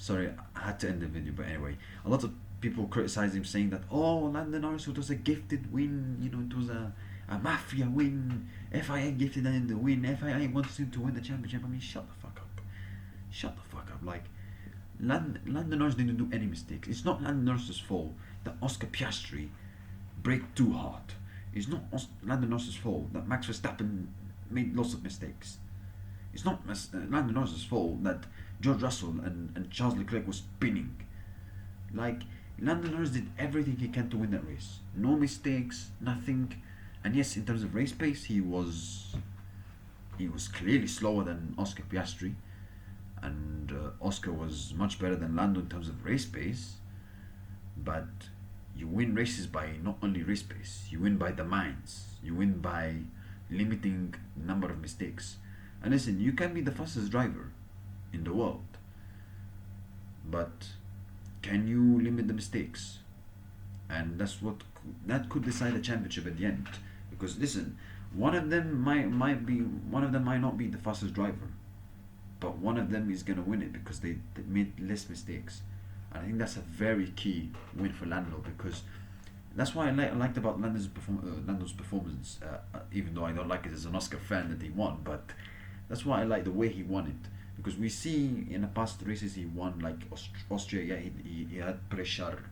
Sorry, I had to end the video, but anyway, a lot of people criticize him, saying that Lando Norris, it was a gifted win. It was a mafia win. FIA gifted him the win. FIA wants him to win the championship. I mean, shut the fuck up. Shut the fuck up. Like, Lando Norris didn't do any mistakes. It's not Lando Norris's fault that Oscar Piastri braked too hard. It's not Lando Norris's fault that Max Verstappen made lots of mistakes. It's not Lando Norris's fault that George Russell and Charles Leclerc was spinning. Like, Lando Norris did everything he can to win that race. No mistakes, nothing. And yes, in terms of race pace, he was clearly slower than Oscar Piastri, and Oscar was much better than Lando in terms of race pace. But you win races by not only race pace, you win by the minds. You win by limiting number of mistakes. And listen, you can be the fastest driver in the world, but can you limit the mistakes? And that could decide the championship at the end. Because listen, one of them might not be the fastest driver, but one of them is gonna win it because they made less mistakes. And I think that's a very key win for Lando, because that's why I liked about Lando's performance. Even though I don't like it as an Oscar fan that he won, but that's why I like the way he won it. Because we see in the past races he won, like Austria. Yeah, he had pressure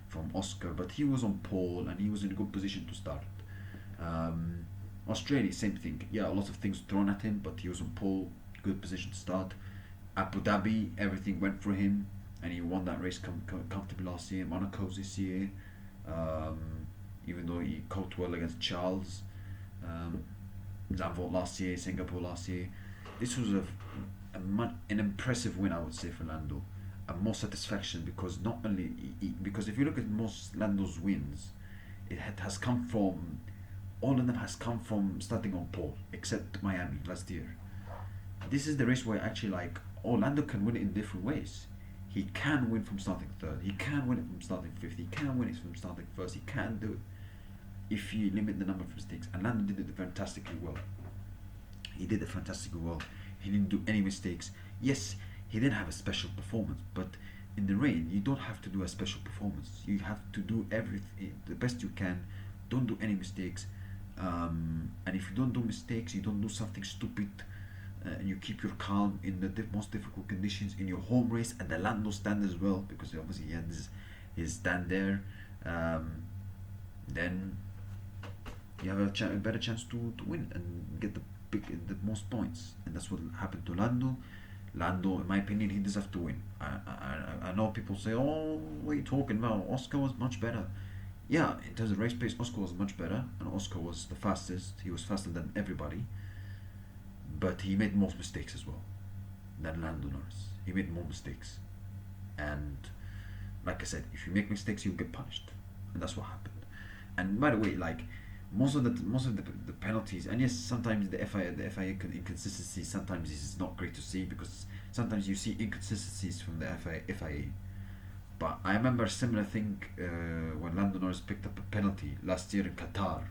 from Oscar, but he was on pole and he was in a good position to start. Australia, same thing. Yeah, a lot of things thrown at him, but he was on pole, good position to start. Abu Dhabi, everything went for him, and he won that race comfortably last year. Monaco's this year, even though he coped well against Charles. Zandvoort last year, Singapore last year. This was an impressive win, I would say, for Lando. And more satisfaction, because not only because if you look at most Lando's wins, has come from all of them has come from starting on pole, except Miami last year. This is the race where actually, like, Lando can win it in different ways. He can win from starting third. He can win it from starting fifth. He can win it from starting first. He can do it if you limit the number of mistakes. And Lando did it fantastically well. He did it fantastically well. He didn't do any mistakes. Yes, he didn't have a special performance, but in the rain, you don't have to do a special performance. You have to do everything the best you can. Don't do any mistakes. And if you don't do mistakes, you don't do something stupid. You keep your calm in the most difficult conditions in your home race at the Lando stand as well, because obviously he had his stand there. Then you have a better chance to win and get the most points, and that's what happened to Lando. Lando, in my opinion, he deserved to win. I know people say, "Oh, what are you talking about? Oscar was much better." Yeah, in terms of race pace, Oscar was much better, and Oscar was the fastest. He was faster than everybody, but he made more mistakes as well than Lando Norris. He made more mistakes, and like I said, if you make mistakes, you'll get punished, and that's what happened. And by the way, like most of the penalties, and yes, sometimes the FIA inconsistency sometimes is not great to see, because sometimes you see inconsistencies from the FIA. But I remember a similar thing when Lando Norris picked up a penalty last year in Qatar.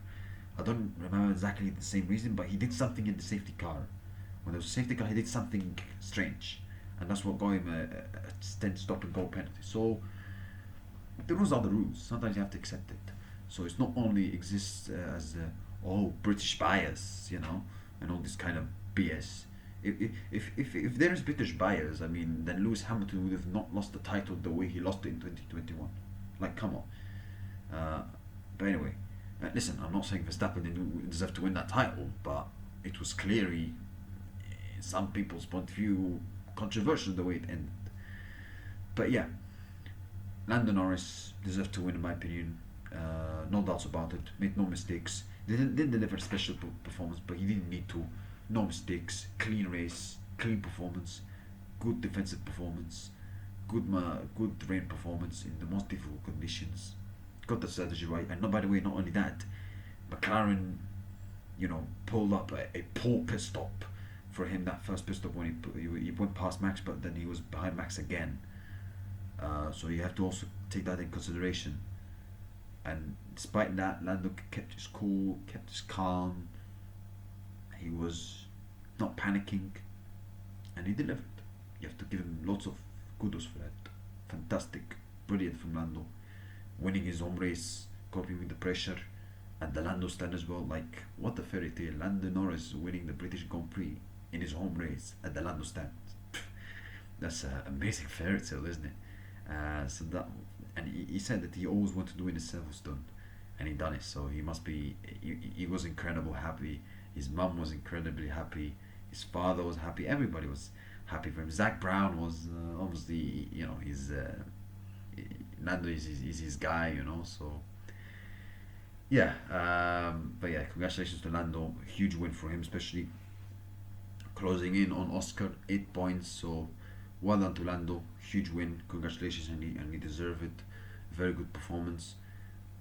I don't remember exactly the same reason, but he did something in the safety car. When there was a safety car, he did something strange, and that's what got him a 10 stop and go penalty. So the rules are the rules. Sometimes you have to accept it. So it's not only exists as British bias, and all this kind of BS. If there is British bias, I mean, then Lewis Hamilton would have not lost the title the way he lost it in 2021. Like, come on. But anyway, listen, I'm not saying Verstappen didn't deserve to win that title, but it was clearly, in some people's point of view, controversial the way it ended. But yeah, Lando Norris deserved to win, in my opinion. No doubts about it. Made no mistakes. Didn't deliver a special performance, but he didn't need to. No mistakes. Clean race. Clean performance. Good defensive performance. Good rain performance in the most difficult conditions. Got the strategy right. And by the way, not only that, McLaren, pulled up a poor pit stop for him. That first pit stop when he went past Max, but then he was behind Max again. So you have to also take that in consideration. And despite that, Lando kept his cool, kept his calm. He was not panicking, and he delivered. You have to give him lots of kudos for that. Fantastic, brilliant from Lando, winning his home race, coping with the pressure, and the Lando stand as well. Like, what a fairy tale! Lando Norris winning the British Grand Prix in his home race at the Lando stand. That's an amazing fairy tale, isn't it? So that, and he said that he always wanted to win a Silverstone, and he done it. So he must be. He was incredible happy. His mum was incredibly happy. His father was happy. Everybody was happy for him. Zach Brown was obviously, he's Nando is his guy, So yeah, but yeah, congratulations to Lando. Huge win for him, especially closing in on Oscar, 8 points. So well done to Lando. Huge win. Congratulations, and he deserve it. Very good performance.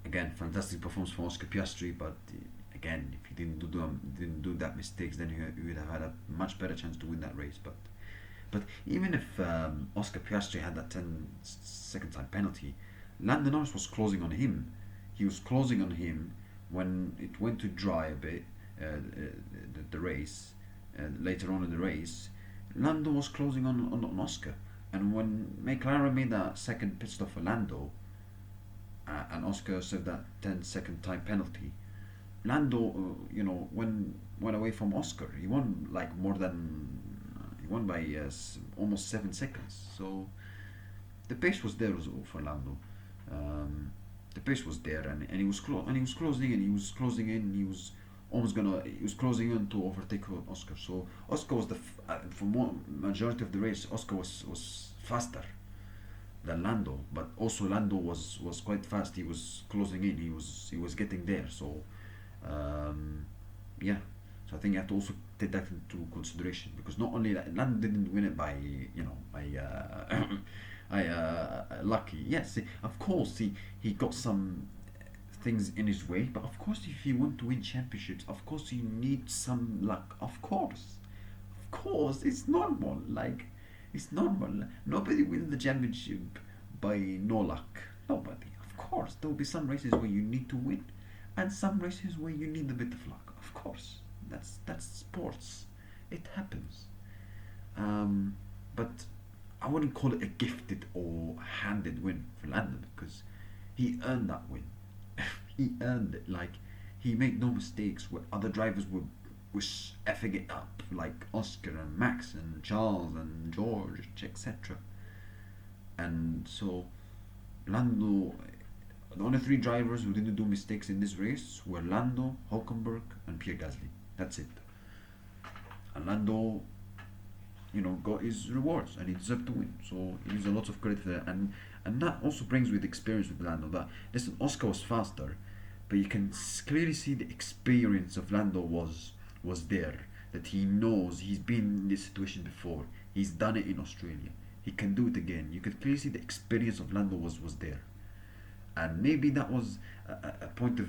Again, fantastic performance from Oscar Piastri, but again, if he didn't do that mistakes, then he would have had a much better chance to win that race. But even if Oscar Piastri had that 10-second time penalty, Lando Norris was closing on him. He was closing on him when it went to dry a bit, the race. Later on in the race, Lando was closing on Oscar. And when McLaren made that second pit stop for Lando, and Oscar served that 10-second time penalty, Lando, went away from Oscar. He won like more than he won by almost 7 seconds. So the pace was there for Lando. The pace was there, and he was closing, and he was closing in. He was closing in to overtake Oscar. So Oscar was for majority of the race. Oscar was faster than Lando, but also Lando was quite fast. He was closing in. He was getting there. So yeah, so I think you have to also take that into consideration, because not only that, Lando didn't win it by lucky. Yes, of course he got some things in his way, but of course if you want to win championships, of course you need some luck. Of course, it's normal. Like, it's normal. Nobody wins the championship by no luck. Nobody. Of course, there will be some races where you need to win, and some races where you need a bit of luck. Of course, that's sports. It happens. But I wouldn't call it a gifted or handed win for Lando, because he earned that win. He earned it. Like, he made no mistakes where other drivers were effing it up, like Oscar and Max and Charles and George, etc. And so Lando, the only three drivers who didn't do mistakes in this race were Lando, Hulkenberg, and Pierre Gasly. That's it. And Lando, got his rewards, and he deserved to win. So he needs a lot of credit for that. And that also brings with experience with Lando. That, listen, Oscar was faster, but you can clearly see the experience of Lando was there. That he knows he's been in this situation before. He's done it in Australia. He can do it again. You could clearly see the experience of Lando was there. And maybe that was a point of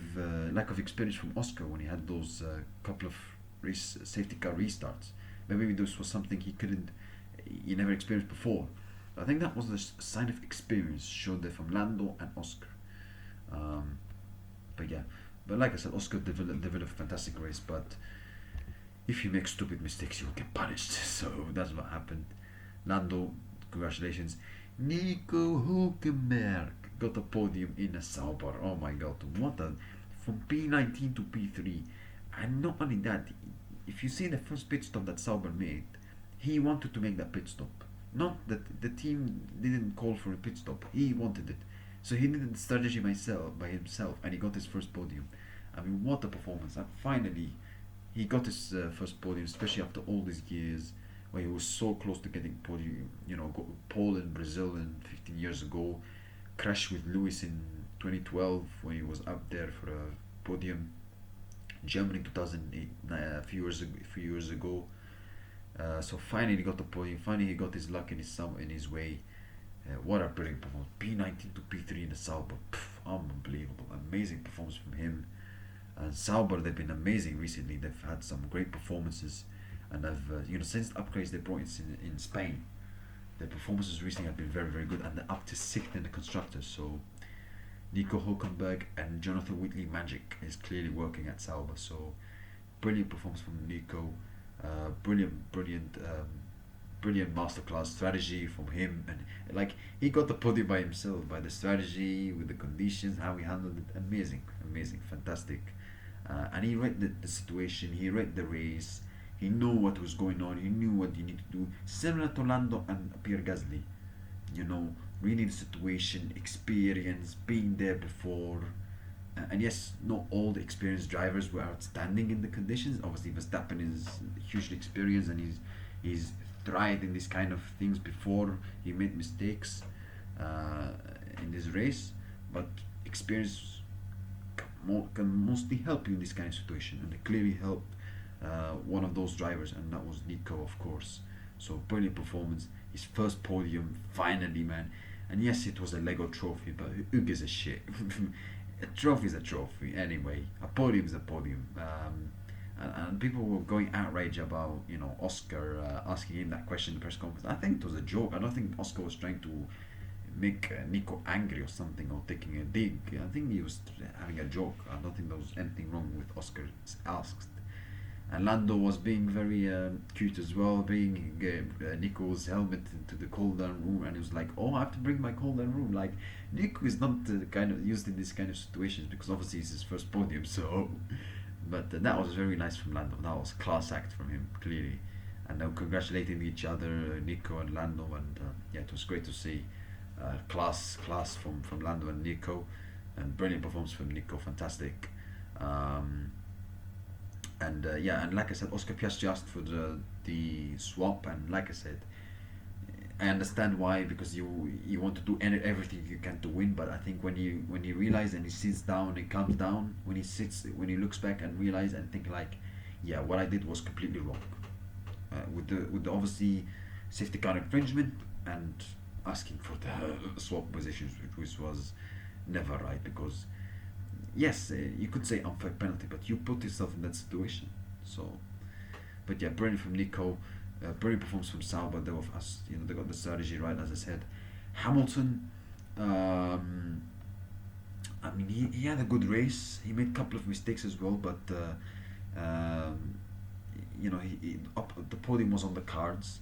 lack of experience from Oscar when he had those couple of safety car restarts. Maybe this was something he never experienced before. I think that was the sign of experience showed there from Lando and Oscar. But yeah, but like I said, Oscar developed a fantastic race, but if you make stupid mistakes, you'll get punished. So that's what happened. Lando, congratulations. Nico Hulkenberg got a podium in a Sauber. Oh my god, from P19 to P3. And not only that, if you see the first pit stop that Sauber made, he wanted to make that pit stop. Not that the team didn't call for a pit stop, he wanted it. So he did the strategy by himself, and he got his first podium. I mean, what a performance. And finally, he got his first podium, especially after all these years where he was so close to getting podium. Got pole in Brazil 15 years ago, crashed with Lewis in 2012 when he was up there for a podium. Germany 2008, a few years ago. So finally he got the podium. Finally he got his luck in his way. What a brilliant performance! P19 to P3 in the Sauber, unbelievable, amazing performance from him. And Sauber, they've been amazing recently. They've had some great performances, and since the upgrades they brought in Spain, their performances recently have been very, very good, and they're up to sixth in the constructors. So Nico Hulkenberg and Jonathan Whitley magic is clearly working at Sauber. So brilliant performance from Nico, brilliant brilliant masterclass strategy from him, and like he got the podium by himself, by the strategy with the conditions, how he handled it. Amazing, amazing, fantastic. And he read the situation, he read the race, he knew what was going on, he knew what you need to do. Similar to Lando and Pierre Gasly, you know, reading the situation, experience, being there before. And yes, not all the experienced drivers were outstanding in the conditions. Obviously, Verstappen is hugely experienced and he's tried in these kind of things before. He made mistakes uh, in this race, but experience can mostly help you in this kind of situation, and it clearly helped one of those drivers, and that was Nico, of course. So brilliant performance, his first podium, finally, man. And yes, it was a Lego trophy, but who gives a shit? A trophy is a trophy anyway. A podium is a podium. And people were going outrage about Oscar asking him that question in the press conference. I think it was a joke. I don't think Oscar was trying to make Nico angry or something or taking a dig. I think he was having a joke. I don't think there was anything wrong with Oscar asked. And Lando was being very cute as well, bringing Nico's helmet into the cool down room, and he was like, "Oh, I have to bring my cool down room." Like, Nico is not kind of used in this kind of situations because obviously it's his first podium. So, but that was very nice from Lando. That was class act from him, clearly, and they were congratulating each other, Nico and Lando, and yeah, it was great to see class from Lando and Nico, and brilliant performance from Nico, fantastic. Um, and yeah, and like I said, Oscar Piastri asked for the swap, and like I said, I understand why, because you want to do everything you can to win. But I think when he realizes and he sits down and calms down, when he looks back and realize and think like, yeah, what I did was completely wrong, with the obviously safety car infringement and asking for the swap positions, which was never right, because yes, you could say unfair penalty, but you put yourself in that situation. So, but yeah, brilliant from Nico, brilliant performance from Sauber. They were, they got the strategy right, as I said. Hamilton, I mean, he had a good race. He made a couple of mistakes as well, but the podium was on the cards.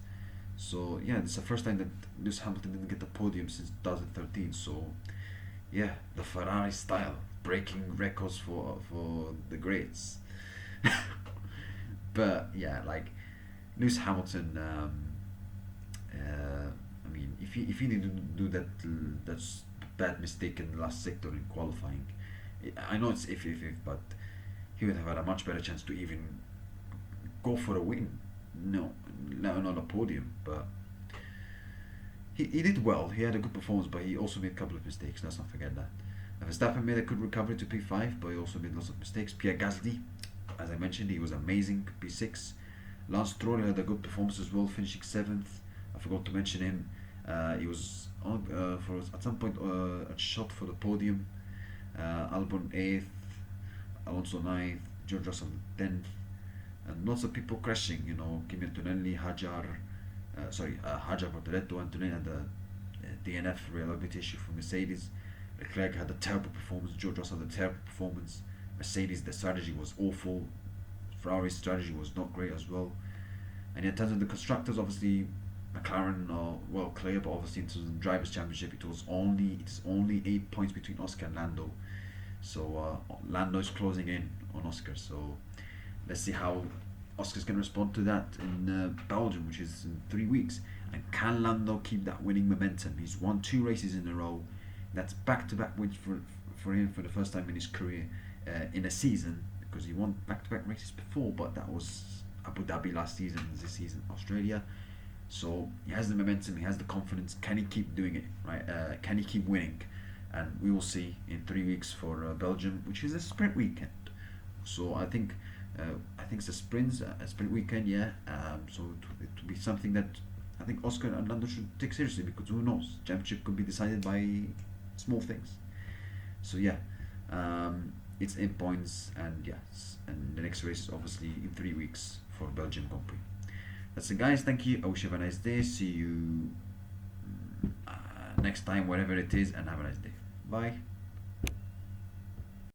So yeah, it's the first time that Lewis Hamilton didn't get the podium since 2013. So yeah, the Ferrari style, breaking records for the greats. But yeah, like Lewis Hamilton, I mean, if he didn't do that's bad mistake in the last sector in qualifying, I know it's if, but he would have had a much better chance to even go for a win. No, not a podium, but he did well. He had a good performance, but he also made a couple of mistakes. Let's not forget that. Verstappen made a good recovery to P5, but he also made lots of mistakes. Pierre Gasly, as I mentioned, he was amazing, P6. Lance Stroll had a good performance as well, finishing 7th. I forgot to mention him. He was on for at some point a shot for the podium. Albon 8th, Alonso 9th, George Russell 10th, and lots of people crashing. Kimi Antonelli, Hajar Bortoletto. Antonelli had a DNF reliability issue for Mercedes. Leclerc had a terrible performance. George Russell had a terrible performance. Mercedes, the strategy was awful. Ferrari's strategy was not great as well. And in terms of the constructors, obviously McLaren are well clear, but obviously in terms of the drivers' championship, it is only 8 points between Oscar and Lando. So Lando is closing in on Oscar. So let's see how Oscar's going to respond to that in Belgium, which is in 3 weeks. And can Lando keep that winning momentum? He's won 2 races in a row. That's back-to-back wins for him for the first time in his career in a season, because he won back-to-back races before, but that was Abu Dhabi last season, this season Australia. So he has the momentum, he has the confidence. Can he keep doing it? Right? Can he keep winning? And we will see in 3 weeks for Belgium, which is a sprint weekend. So I think it's a sprint weekend, yeah. So it will be something that I think Oscar and Lando should take seriously, because who knows? Championship could be decided by small things. So yeah, it's 8 points, and yes, and the next race is obviously in 3 weeks for Belgium Grand Prix. That's it, guys. Thank you. I wish you have a nice day. See you next time, whatever it is, and have a nice day. Bye.